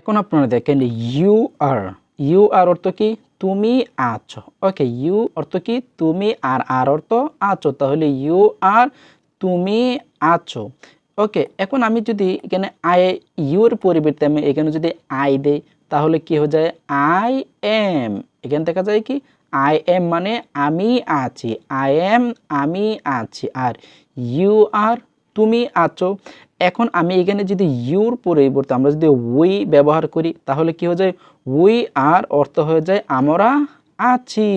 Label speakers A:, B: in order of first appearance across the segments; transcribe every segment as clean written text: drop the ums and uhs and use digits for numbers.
A: এখন আপনারা দেখেন ইউ আর অর্থ কি তুমি আছো। ওকে, ইউ অর্থ কি তুমি, আর অর্থ আছো, তাহলে ইউ আর তুমি আছো। ওকে, এখন আমি যদি এখানে ইউর পরিবর্তে আমি এখানে যদি আই দেই তাহলে কি হয়ে যায় আই এম। এখানে দেখা যায় কি আই এম মানে আমি আছি, আই এম আমি আছি, আর ইউ আর তুমি আছো। এখন আমি এখানে যদি ইউর পরিবর্তে আমরা যদি উই ব্যবহার করি তাহলে কি হয়ে যায় উই আর অর্থ হয়ে যায় আমরা আছি।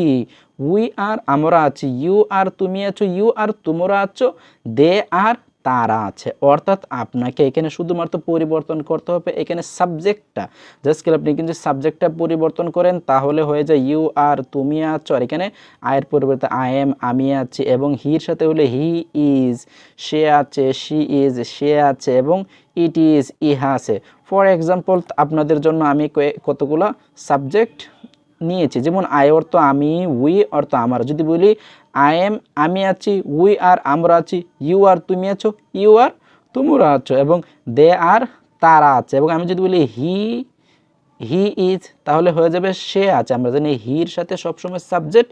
A: উই আর আমরা আছি, ইউ আর তুমি আছো, ইউ আর তোমরা আছো, দে আর তারা আছে। অর্থাৎ আপনাকে এখানে শুধুমাত্র পরিবর্তন করতে হবে এখানে সাবজেক্টটা। জাস্ট আপনি কিন্তু সাবজেক্টটা পরিবর্তন করেন তাহলে হয়ে যায় ইউ আর তুমি আছো, আর এখানে আয়ের পরিবর্তে আই এম আমি আছি, এবং হির সাথে হলে হি ইজ সে আছে, শি ইজ সে আছে, এবং ইট ইজ ইহা আছে। ফর এক্সাম্পল আপনাদের জন্য আমি কতগুলো সাবজেক্ট নিয়েছি, যেমন আই অর্থ আমি, উই অর্থ আমার। যদি বলি আই এম আমি আছি, উই আর আমরা আছি, ইউ আর তুমি আছো, ইউ আর তোমরা আছো, এবং দে আর তারা আছে। এবং আমি যদি বলি হি ইজ তাহলে হয়ে যাবে সে আছে। আমরা জানি হির সাথে সবসময় সাবজেক্ট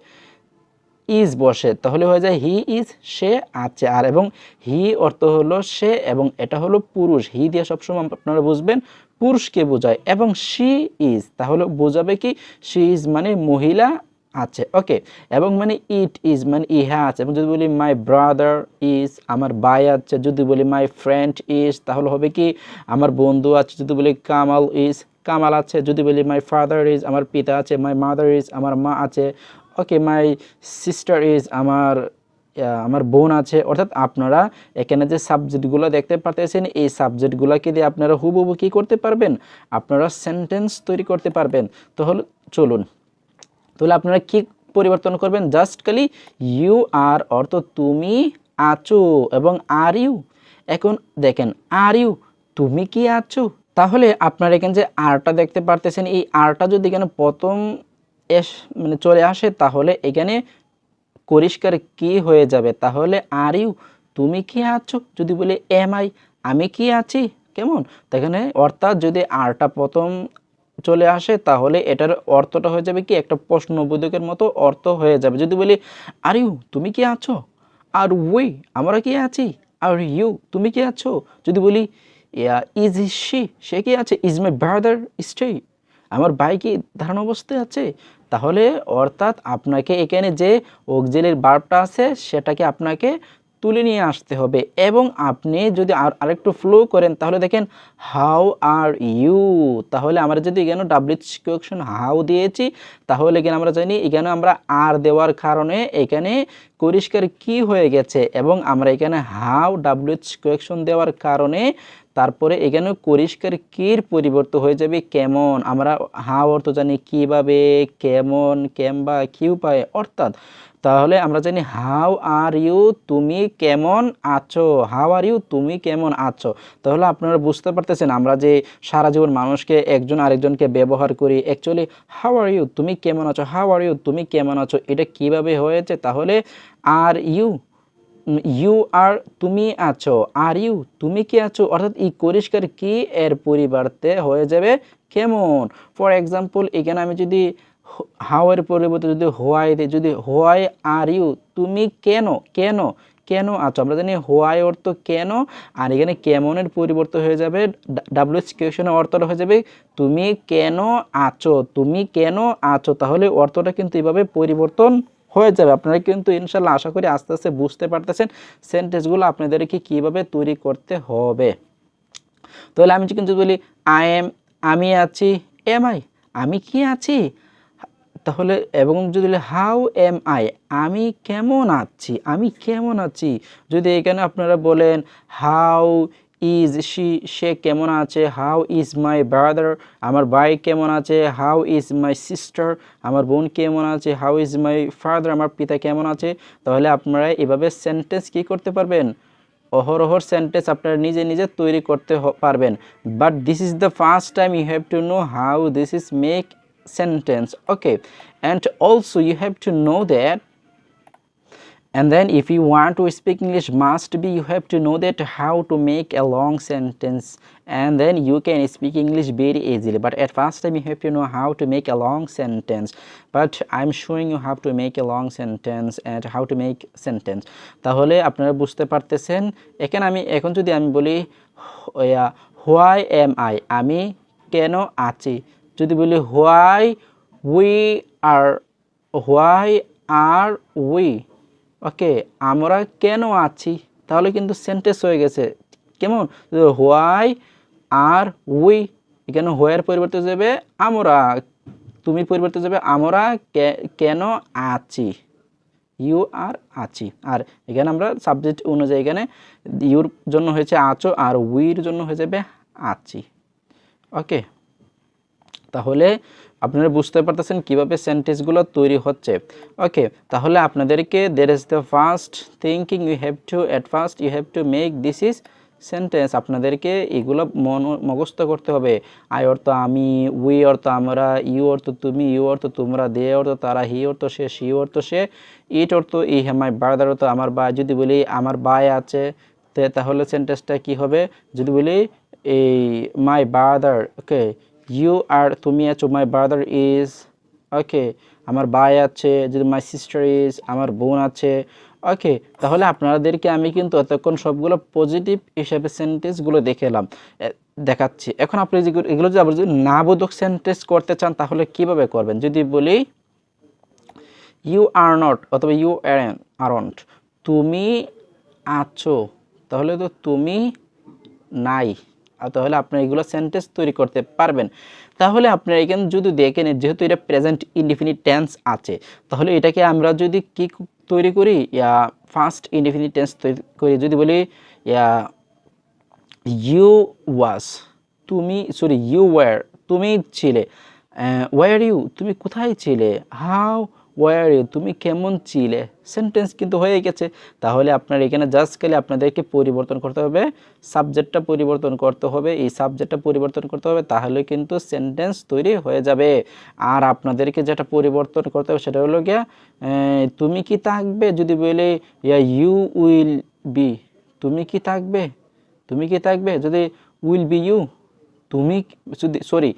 A: ইজ বসে, তাহলে হয়ে যায় হি ইজ সে আছে। আর এবং হি অর্থ হলো সে, এবং এটা হলো পুরুষ, হি দিয়ে সবসময় আপনারা বুঝবেন পুরুষকে বোঝায়। এবং শি ইজ তাহলে বোঝাবে কি শি ইজ মানে মহিলা আছে। ওকে, এবং মানে ইট ইজ মানে ইহা আছে। এবং যদি বলি মাই ব্রাদার ইজ আমার ভাই আছে, যদি বলি মাই ফ্রেন্ড ইজ তাহলে হবে কি আমার বন্ধু আছে, যদি বলি কামাল ইজ কামাল আছে, যদি বলি মাই ফাদার ইজ আমার পিতা আছে, মাই মাদার ইজ আমার মা আছে, ওকে মাই সিস্টার ইজ আমার বোন আছে। অর্থাৎ আপনারা এখানে যে সাবজেক্টগুলো দেখতে পারতেছেন এই সাবজেক্টগুলোকে দিয়ে আপনারা হুবহু কী করতে পারবেন, আপনারা সেন্টেন্স তৈরি করতে পারবেন। তাহলে চলুন, তাহলে আপনারা কি পরিবর্তন করবেন, জাস্ট খালি ইউ আর অর্থ তুমি আছো, এবং আর ইউ। এখন দেখেন আর ইউ তুমি কি আছো, তাহলে আপনারা এখানে যে আরটা দেখতে পারতেছেন এই আরটা যদি এখানে প্রথম মানে চলে আসে তাহলে এখানে পরিষ্কার কি হয়ে যাবে, তাহলে আর ইউ তুমি কি আছো। যদি বলি এম আই আমি কি আছি, কেমন এখানে অর্থাৎ যদি আরটা প্রথম চলে আসে তাহলে এটার অর্থটা হয়ে যাবে কি একটা প্রশ্নবোধকের মতো অর্থ হয়ে যাবে। যদি বলি আর ইউ তুমি কি আছো, আর উই আমরা কি আছি, আর ইউ তুমি কি আছো। যদি বলি ইজ শি সে কি আছে, ইজ মাই ব্রাদার স্টে আমার ভাই কি ধারণ অবস্থায় আছে। তাহলে অর্থাৎ আপনাকে এখানে যে অক্সিলারি ভার্বটা আছে সেটাকে আপনাকে তুলে নিয়ে আসতে হবে। এবং আপনি যদি আরেকটু ফ্লো করেন তাহলে দেখেন হাউ আর ইউ, তাহলে আমরা যদি এখানে ডাব্লিউএইচ কোয়েকশন হাউ দিয়েছি তাহলে এখানে আমরা জানি এখানে আমরা আর দেওয়ার কারণে এখানে পরিষ্কার কি হয়ে গেছে, এবং আমরা এখানে হাউ ডাব্লিউএইচ কোয়েকশন দেওয়ার কারণে তারপরে এখানে পরিষ্কার কির পরিবর্তন হয়ে যাবে কেমন। আমরা হাউ অর্থ জানি কিভাবে, কেমন, কেমবা, কি উপায়ে, অর্থাৎ তাহলে আমরা জানি হাউ আর ইউ তুমি কেমন আছো, হাউ আর ইউ তুমি কেমন আছো। তাহলে আপনারা বুঝতে পারতেছেন আমরা যে সারা জীবন মানুষকে একজন আরেকজনকে ব্যবহার করি, অ্যাকচুয়ালি হাউ আর ইউ তুমি কেমন আছো, হাউ আর ইউ তুমি কেমন আছো এটা কিভাবে হয়েছে, তাহলে আর ইউ ইউ আর তুমি আছো, আর ইউ তুমি কি আছো, অর্থাৎ এই পরিষ্কার কি এর পরিবর্তে হয়ে যাবে কেমন। ফর এক্সাম্পল এখানে আমি যদি হাউ এর পরিবর্তে যদি হোয়াই দিই, যদি হোয়াই আর ইউ তুমি কেন কেন কেন আছো, আমরা জানি হোয়াই অর্থ কেন, আর এখানে কেমনের পরিবর্তন হয়ে যাবে ডাব্লিউএইচ কোয়েকশনের অর্থটা হয়ে যাবে তুমি কেন আছো, তুমি কেন আছো। তাহলে অর্থটা কিন্তু এভাবে পরিবর্তন হয়ে যাবে। আপনারা কিন্তু ইনশাল্লাহ আশা করি আস্তে আস্তে বুঝতে পারতেছেন সেন্টেন্সগুলো আপনাদেরকে কীভাবে তৈরি করতে হবে। তাহলে আমি কিন্তু বলি আই এম আমি আছি, এম আই আমি কি আছি, তাহলে এবং যদি হাউ এম আই আমি কেমন আছি, আমি কেমন আছি। যদি এখানে আপনারা বলেন হাউ ইজ শি সে কেমন আছে, হাউ ইজ মাই ব্রাদার আমার ভাই কেমন আছে, হাউ ইজ মাই সিস্টার আমার বোন কেমন আছে, হাউ ইজ মাই ফাদার আমার পিতা কেমন আছে। তাহলে আপনারা এভাবে সেন্টেন্স কী করতে পারবেন, অহরহর সেন্টেন্স আপনারা নিজে নিজে তৈরি করতে পারবেন। But this is the first time you have to know how this is make sentence. Okay, and also you have to know that And then if you want to speak English, must be you have to know that how to make a long sentence, and then you can speak English very easily. But at first time you have to know how to make a long sentence. But I'm showing you how to make a long sentence and how to make sentence. তাহলে আপনারা বুঝতে পারতেছেন। এখানে আমি এখন যদি আমি বলি why am I, আমি কেন আছি, যদি বলি why we are, why are we, ওকে, আমরা কেন আছি, তাহলে কিন্তু সেন্টেন্স হয়ে গেছে। কেমন, হোয়াই আর উই, এখানে হোয়ার পরিবর্তে যাবে আমরা, তুমি পরিবর্তে যাবে আমরা কেন আছি, ইউ আর আছি। আর এখানে আমরা সাবজেক্ট অনুযায়ী এখানে ইউর জন্য হয়েছে আছো আর উইর জন্য হয়ে যাবে আছি। ওকে, তাহলে আপনারা বুঝতে পারতেছেন কিভাবে সেন্টেন্সগুলো তৈরি হচ্ছে। ওকে, তাহলে আপনাদেরকে there is the first thinking you have to, at first you have to make this is sentence. আপনাদেরকে এগুলো মুখস্থ করতে হবে। আই অর্থ আমি, উই অর্থ আমরা, ইউ অর্থ তুমি, ইউ অর্থ তোমরা, দে অর্থ তারা, হি অর্থ সে, শি অর্থ সে, ইট অর্থ ই, মাই ব্রাদার অর্থ আমার ভাই। যদি বলি আমার ভাই আছে, তাহলে সেন্টেন্সটা কি হবে, যদি বলি এই মাই ব্রাদার, ওকে, ইউ আর তুমি আছো, মাই ব্রাদার ইজ, ওকে, আমার ভাই আছে, যদি মাই সিস্টার ইজ, আমার বোন আছে। ওকে, তাহলে আপনাদেরকে আমি কিন্তু এতক্ষণ সবগুলো পজিটিভ হিসাবে সেন্টেন্সগুলো দেখাচ্ছি। এখন আপনি এগুলো যদি আবার যদি না বোধক সেন্টেন্স করতে চান তাহলে কিভাবে করবেন, যদি বলি ইউ আর নট অথবা ইউ আরন্ট, তুমি আছো, তাহলে তো তুমি নাই, তাহলে আপনি এগুলো সেন্টেন্স তৈরি করতে পারবেন। তাহলে আপনারা এখানে যদি দেখেন যেহেতু এটা প্রেজেন্ট ইনডিফিনিট টেন্স আছে, তাহলে এটাকে আমরা যদি কি তৈরি করি, ফার্স্ট ইনডিফিনিট টেন্স তৈরি করি। যদি বলি ইউ ওয়াজ, তুমি, সরি ইউ ওয়ার, তুমি ছিলে, ওয়ার ইউ, তুমি কোথায় ছিলে, হাউ ওয়ার ইউ, তুমি কেমন ছিলে, সেন্টেন্স কিন্তু হয়ে গেছে। তাহলে আপনার এখানে জাস্ট খালি আপনাদেরকে পরিবর্তন করতে হবে, সাবজেক্টটা পরিবর্তন করতে হবে, এই সাবজেক্টটা পরিবর্তন করতে হবে, তাহলে কিন্তু সেন্টেন্স তৈরি হয়ে যাবে। আর আপনাদেরকে যেটা পরিবর্তন করতে হবে সেটা হলো গিয়া তুমি কি থাকবে, যদি বলে ইউ উইল বি, তুমি কি থাকবে, তুমি কি থাকবে, যদি উইল বি ইউ, তুমি যদি, সরি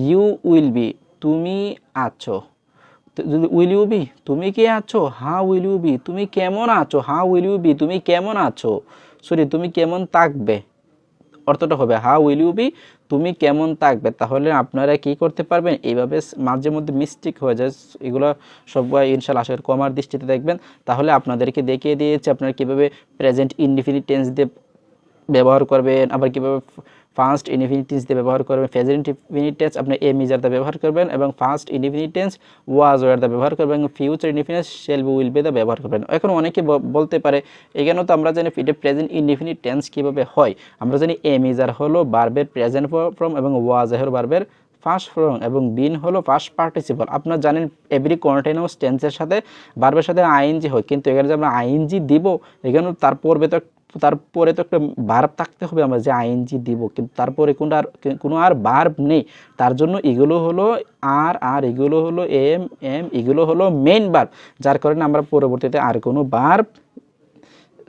A: ইউ উইল বি, তুমি আছো, যদি উইল ইউ বি, তুমি কি আছো, হাউ উইল ইউ বি, তুমি কেমন আছো, হাউ উইল ইউ বি, তুমি কেমন আছো, সরি তুমি কেমন থাকবে, অর্থটা হবে হাউ উইল ইউ বি, তুমি কেমন থাকবে। তাহলে আপনারা কি করতে পারবেন, এইভাবে মাঝে মধ্যে মিস্টেক হয়ে যায়, এগুলো সবাই ইনশাআল্লাহ আশা করি কমার দৃষ্টিতে দেখবেন। তাহলে আপনাদেরকে দেখিয়ে দিয়েছে আপনারা কীভাবে প্রেজেন্ট ইনডিফিনিট টেন্স দিয়ে ব্যবহার করবেন, আবার কীভাবে ফার্স্ট ইনডিফিনিট টেন্স দিয়ে ব্যবহার করবেন, প্রেজেন্ট ইনডিফিনিট টেন্স আপনি এম ইজ দিয়ে ব্যবহার করবেন, এবং first indefinite tense was were দিয়ে ব্যবহার করবেন, এবং future indefinite shall be will be দিয়ে ব্যবহার করবেন। এখন অনেকে বলতে পারে এখানেও তো আমরা জানি এটা প্রেজেন্ট ইনডিফিনিট টেন্স কীভাবে হয়, আমরা জানি এম ইজ হলো ভার্বের প্রেজেন্ট ফর্ম এবং ওয়াজ হলো ভার্বের ফার্স্ট ফর্ম এবং বিন হলো ফার্স্ট পার্টিসিপল। আপনারা জানেন এভরি কন্টিনিউয়াস টেন্সের সাথে ভার্বের সাথে আইএনজি হয়, কিন্তু এখানে যে আমরা আইএনজি দিব, এখানে তারপরে তো একটা ভার্ব থাকতে হবে, আমরা যে আইএনজি দিব, কিন্তু তারপরে কোনো আর ভার্ব নেই। তার জন্য এগুলো হলো আর এগুলো হলো এম, এগুলো হলো মেইন ভার্ব, যার কারণে আমরা পরবর্তীতে আর কোনো ভার্ব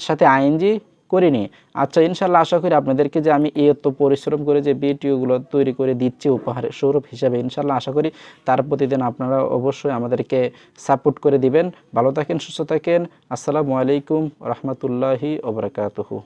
A: সাথে আইএনজি করিনি। আচ্ছা, ইনশাল্লাহ আশা করি আপনাদেরকে যে আমি এত পরিশ্রম করে যে ভিডিওগুলো তৈরি করে দিচ্ছি উপহার স্বরূপ হিসাবে, ইনশাল্লাহ আশা করি তার প্রতিদিন আপনারা অবশ্যই আমাদেরকে সাপোর্ট করে দিবেন। ভালো থাকেন, সুস্থ থাকেন। আসসালামু আলাইকুম রহমতুল্লাহি ওয়া বারাকাতুহু।